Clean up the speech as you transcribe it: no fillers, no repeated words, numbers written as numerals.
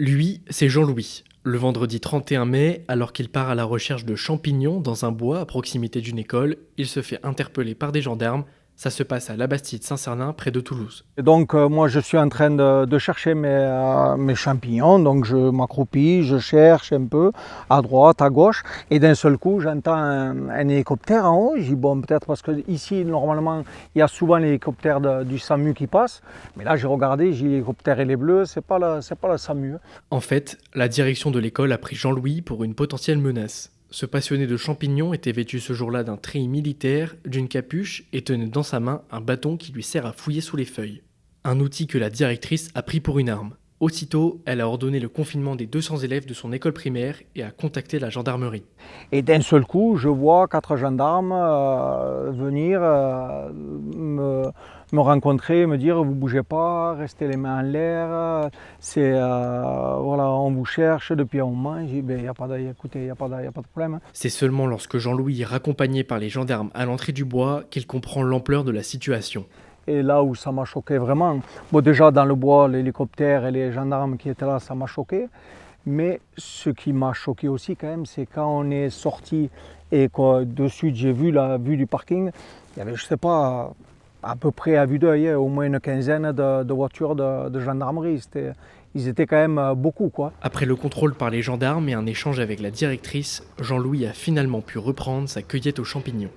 Lui, c'est Jean-Louis. Le vendredi 31 mai, alors qu'il part à la recherche de champignons dans un bois à proximité d'une école, il se fait interpeller par des gendarmes. Ça se passe à Labastide-Saint-Cernin, près de Toulouse. Et donc moi je suis en train de chercher mes champignons, donc je m'accroupis, je cherche un peu à droite, à gauche, et d'un seul coup j'entends un hélicoptère en haut. Je dis bon, peut-être parce que ici normalement il y a souvent l'hélicoptère du SAMU qui passe, mais là j'ai regardé, j'ai l'hélicoptère il est bleu, c'est pas le SAMU. En fait, la direction de l'école a pris Jean-Louis pour une potentielle menace. Ce passionné de champignons était vêtu ce jour-là d'un treillis militaire, d'une capuche et tenait dans sa main un bâton qui lui sert à fouiller sous les feuilles. Un outil que la directrice a pris pour une arme. Aussitôt, elle a ordonné le confinement des 200 élèves de son école primaire et a contacté la gendarmerie. Et d'un seul coup, je vois 4 gendarmes venir me rencontrer, me dire vous bougez pas, restez les mains en l'air, voilà, on vous cherche depuis un moment. J'ai dit ben, écoutez, il n'y a pas de problème. C'est seulement lorsque Jean-Louis est raccompagné par les gendarmes à l'entrée du bois qu'il comprend l'ampleur de la situation. Et là où ça m'a choqué vraiment, bon, déjà dans le bois, l'hélicoptère et les gendarmes qui étaient là, ça m'a choqué. Mais ce qui m'a choqué aussi quand même, c'est quand on est sorti et que de suite j'ai vu la vue du parking, il y avait, je sais pas, à peu près à vue d'œil, au moins une quinzaine de voitures de gendarmerie. Ils étaient quand même beaucoup, quoi. Après le contrôle par les gendarmes et un échange avec la directrice, Jean-Louis a finalement pu reprendre sa cueillette aux champignons.